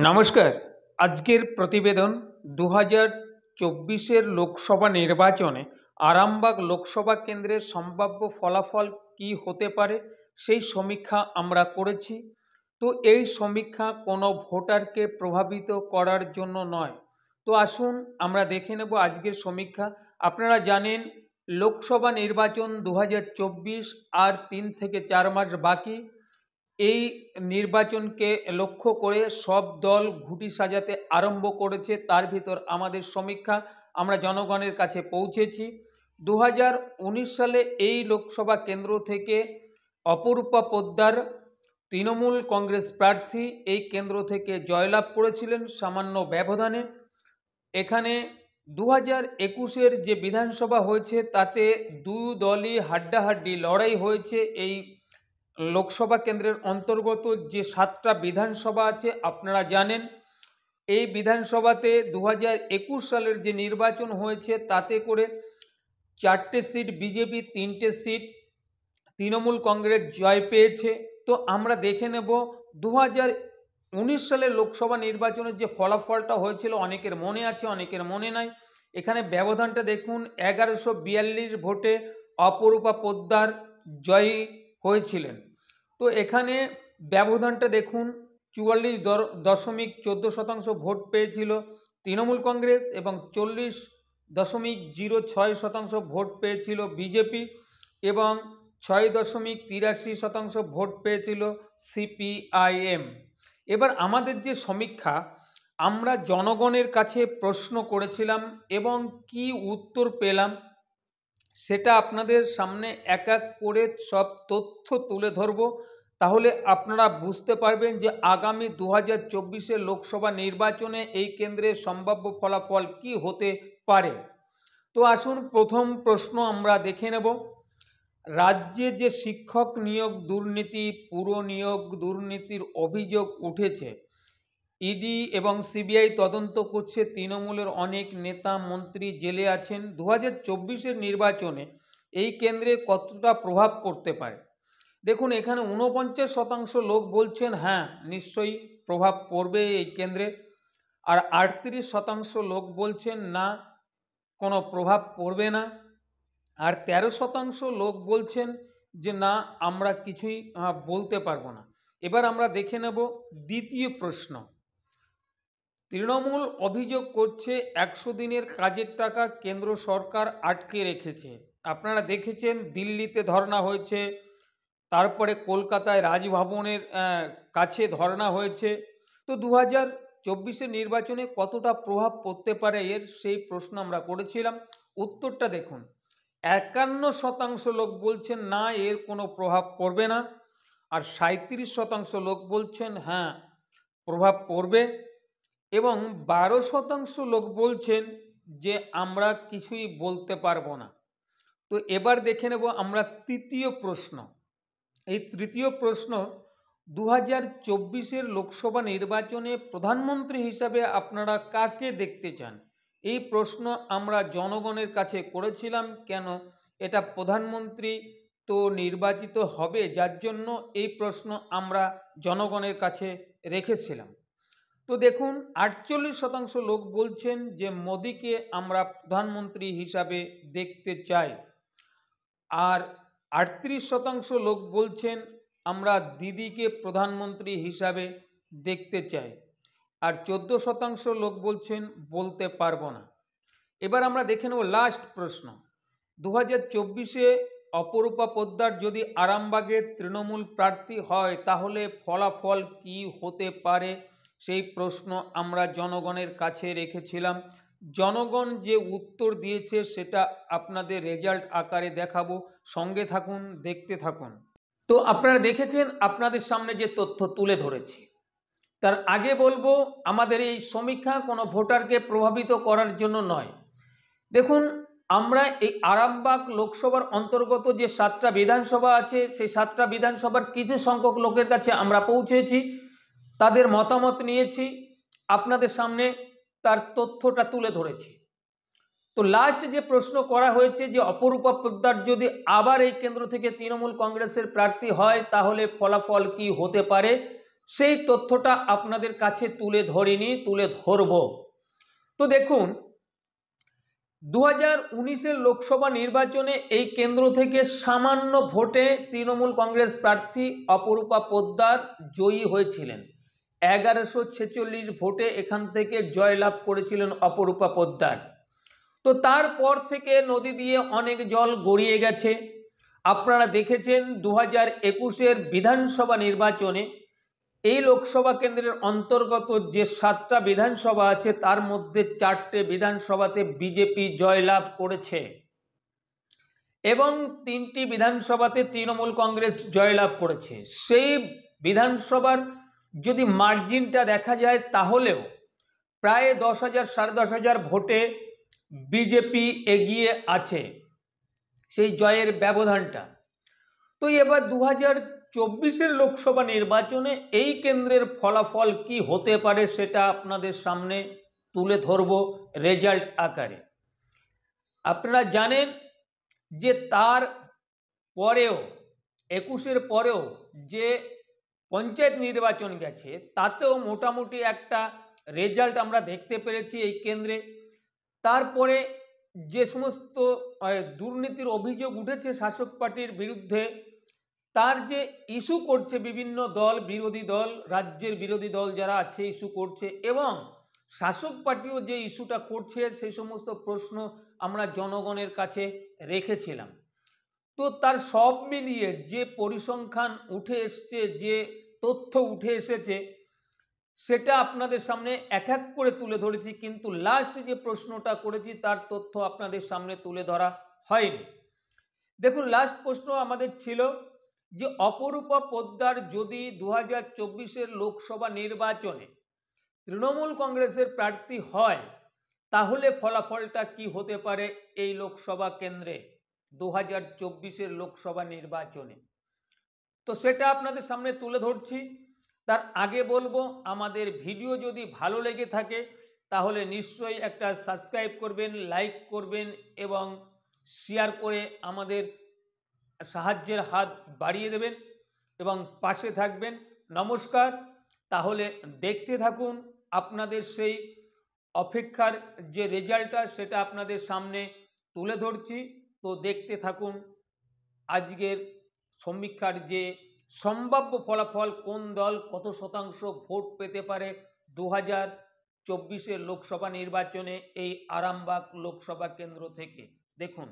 নমস্কার। আজকের প্রতিবেদন 2024-এর লোকসভা নির্বাচনে আরামবাগ লোকসভা কেন্দ্রের সম্ভাব্য ফলাফল কি হতে পারে সেই সমীক্ষা আমরা করেছি। তো এই সমীক্ষা কোনো ভোটারকে প্রভাবিত করার জন্য নয়। তো আসুন আমরা দেখে নেব আজকের সমীক্ষা। আপনারা জানেন লোকসভা নির্বাচন 2024 আর 3 থেকে 4 মাস বাকি। এই নির্বাচনকে লক্ষ্য করে সব দল ঘুঁটি সাজাতে আরম্ভ করেছে। তার ভিতর আমাদের সমীক্ষা আমরা জনগণের কাছে পৌঁছেছি। 2019 সালে এই লোকসভা কেন্দ্র থেকে অপরূপা পোদ্দার তৃণমূল কংগ্রেস প্রার্থী এই কেন্দ্র থেকে জয়লাভ করেছিলেন সামান্য ব্যবধানে। এখানে 2021-এর যে বিধানসভা হয়েছে তাতে দুই দলই হাড্ডাহাড্ডি লড়াই হয়েছে। এই লোকসভা কেন্দ্রের অন্তর্গত যে 7টা বিধানসভা আছে আপনারা জানেন। এই বিধানসভাতে 2021 সালের যে নির্বাচন হয়েছে তাতে করে 4টে সিট বিজেপি, 3টে সিট তৃণমূল কংগ্রেস জয় পেয়েছে। তো আমরা দেখে নেব 2019 সালের লোকসভা নির্বাচনের যে ফলাফলটা হয়েছিল, অনেকের মনে আছে অনেকের মনে নাই। এখানে ব্যবধানটা দেখুন, 1142 ভোটে অপরূপা পোদ্দার জয়ী হয়েছিলেন। তো এখানে ব্যবধানটা দেখুন, 44.14% ভোট পেয়েছিল তৃণমূল কংগ্রেস এবং 40.06% ভোট পেয়েছিল বিজেপি এবং 6.83% ভোট পেয়েছিল সিপিআইএম। এবার আমাদের যে সমীক্ষা, আমরা জনগণের কাছে প্রশ্ন করেছিলাম এবং কি উত্তর পেলাম সেটা আপনাদের সামনে এক এক করে সব তথ্য তুলে ধরব। তাহলে আপনারা বুঝতে পারবেন যে আগামী 2024-এর লোকসভা নির্বাচনে এই কেন্দ্রের সম্ভাব্য ফলাফল কি হতে পারে। তো আসুন প্রথম প্রশ্ন আমরা দেখে নেব। রাজ্যে যে শিক্ষক নিয়োগ দুর্নীতি, পুর নিয়োগ দুর্নীতির অভিযোগ উঠেছে, ইডি এবং সিবিআই তদন্ত করছে, তৃণমূলের অনেক নেতা মন্ত্রী জেলে আছেন। 2024-এর নির্বাচনে এই কেন্দ্রে কতটা প্রভাব পড়তে পারে? দেখুন, এখানে 49% লোক বলছেন হ্যাঁ নিশ্চয়ই প্রভাব পড়বে এই কেন্দ্রে, আর 38% লোক বলছেন না কোনো প্রভাব পড়বে না, আর 13% লোক বলছেন যে না আমরা কিছুই বলতে পারবো না। এবার আমরা দেখে নেব দ্বিতীয় প্রশ্ন। তৃণমূল অভিযোগ করছে 100 দিনের কাজের টাকা কেন্দ্র সরকার আটকে রেখেছে। আপনারা দেখেছেন দিল্লিতে ধর্ণা হয়েছে, তারপরে কলকাতায় রাজভবনের কাছে ধর্ণা হয়েছে। তো 2024-এর নির্বাচনে কতটা প্রভাব পড়তে পারে এর সেই প্রশ্ন আমরা করেছিলাম। উত্তরটা দেখুন, 51% লোক বলছেন না এর কোনো প্রভাব পড়বে না, আর 37% লোক বলছেন হ্যাঁ প্রভাব পড়বে, এবং 12% লোক বলছেন যে আমরা কিছুই বলতে পারবো না। তো এবার দেখে নেব আমরা তৃতীয় প্রশ্ন। এই তৃতীয় প্রশ্ন, 2024-এর লোকসভা নির্বাচনে প্রধানমন্ত্রী হিসাবে আপনারা কাকে দেখতে চান? এই প্রশ্ন আমরা জনগণের কাছে করেছিলাম। কেন? এটা প্রধানমন্ত্রী তো নির্বাচিত হবে, যার জন্য এই প্রশ্ন আমরা জনগণের কাছে রেখেছিলাম। তো দেখুন 48% লোক বলছেন যে মোদিকে আমরা প্রধানমন্ত্রী হিসাবে দেখতে চাই, আর 38% লোক বলছেন আমরা দিদিকে প্রধানমন্ত্রী হিসাবে দেখতে চাই, আর 14% লোক বলছেন বলতে পারবো না। এবার আমরা দেখে নেব লাস্ট প্রশ্ন। 2024-এ অপরূপা পোদ্দার যদি আরামবাগের তৃণমূল প্রার্থী হয় তাহলে ফলাফল কি হতে পারে সেই প্রশ্ন আমরা জনগণের কাছে রেখেছিলাম। জনগণ যে উত্তর দিয়েছে সেটা আপনাদের রেজাল্ট আকারে দেখাবো, সঙ্গে থাকুন, দেখতে থাকুন। তো আপনারা দেখেছেন আপনাদের সামনে যে তথ্য তুলে ধরেছি, তার আগে বলবো আমাদের এই সমীক্ষা কোনো ভোটারকে প্রভাবিত করার জন্য নয়। দেখুন, আমরা এই আরামবাগ লোকসভার অন্তর্গত যে 7টা বিধানসভা আছে সেই 7টা বিধানসভার কিছু সংখ্যক লোকের কাছে আমরা পৌঁছেছি, তাদের মতামত নিয়েছি, আপনাদের সামনে তার তথ্যটা তুলে ধরেছি। তো লাস্ট যে প্রশ্ন করা হয়েছে যে অপরূপা পোদ্দার যদি আবার এই কেন্দ্র থেকে তৃণমূল কংগ্রেসের প্রার্থী হয় তাহলে ফলাফল কি হতে পারে, সেই তথ্যটা আপনাদের কাছে তুলে ধরিনি, তুলে ধরব। তো দেখুন, 2019-এর লোকসভা নির্বাচনে এই কেন্দ্র থেকে সামান্য ভোটে তৃণমূল কংগ্রেস প্রার্থী অপরূপা পোদ্দার জয়ী হয়েছিলেন। 1146 ভোটে এখান থেকে জয়লাভ করেছিলেন অপরূপা পোদ্দার। তো তারপর থেকে নদী দিয়ে অনেক জল গড়িয়ে গেছে। আপনারা দেখেছেন 2021-এর বিধানসভা নির্বাচনে এই লোকসভা কেন্দ্রের অন্তর্গত যে 7টা বিধানসভা আছে তার মধ্যে 4টে বিধানসভাতে বিজেপি জয়লাভ করেছে এবং 3টি বিধানসভাতে তৃণমূল কংগ্রেস জয়লাভ করেছে। সেই বিধানসভার যদি মার্জিনটা দেখা যায় তাহলেও প্রায় 10,000 10,500 ভোটে বিজেপি এগিয়ে আছে, সেই জয়ের ব্যবধানটা। তো এবার 2024-এর লোকসভা নির্বাচনে এই কেন্দ্রের ফলাফল কি হতে পারে সেটা আপনাদের সামনে তুলে ধরব রেজাল্ট আকারে। আপনারা জানেন যে তার পরেও 21-এর পরেও যে পঞ্চায়েত নির্বাচন গেছে তাতেও মোটামুটি একটা রেজাল্ট আমরা দেখতে পেরেছি এই কেন্দ্রে। তারপরে যে সমস্ত দুর্নীতির অভিযোগ উঠেছে শাসক পার্টির বিরুদ্ধে, তার যে ইস্যু করছে বিভিন্ন দল, বিরোধী দল, রাজ্যের বিরোধী দল যারা আছে ইস্যু করছে, এবং শাসক পার্টিও যে ইস্যুটা করছে সেই সমস্ত প্রশ্ন আমরা জনগণের কাছে রেখেছিলাম। তো তার সব মিলিয়ে যে পরিসংখ্যান উঠে এসছে, যে তথ্য উঠে এসেছে সেটা আপনাদের সামনে এক এক করে তুলে ধরেছি, কিন্তু লাস্ট যে প্রশ্নটা করেছি তার তথ্য আপনাদের সামনে তুলে ধরা হয়নি। দেখুন, লাস্ট প্রশ্ন আমাদের ছিল যে অপরূপা পোদ্দার যদি 2024-এর লোকসভা নির্বাচনে তৃণমূল কংগ্রেসের প্রার্থী হয় তাহলে ফলাফলটা কি হতে পারে এই লোকসভা কেন্দ্রে 2024-এর লোকসভা নির্বাচনে। তো সেটা আপনাদের সামনে তুলে ধরছি। তার আগে বলবো, আমাদের ভিডিও যদি ভালো লেগে থাকে তাহলে নিশ্চয়ই একটা সাবস্ক্রাইব করবেন, লাইক করবেন এবং শেয়ার করে আমাদের সাহায্যের হাত বাড়িয়ে দেবেন এবং পাশে থাকবেন। নমস্কার। তাহলে দেখতে থাকুন, আপনাদের সেই অপেক্ষার যে রেজাল্টটা সেটা আপনাদের সামনে তুলে ধরছি। তো দেখতে থাকুন আজকের সমীক্ষার যে সম্ভাব্য ফলাফল, কোন দল কত শতাংশ ভোট পেতে পারে 2024-এর লোকসভা নির্বাচনে এই আরামবাগ লোকসভা কেন্দ্র থেকে। দেখুন।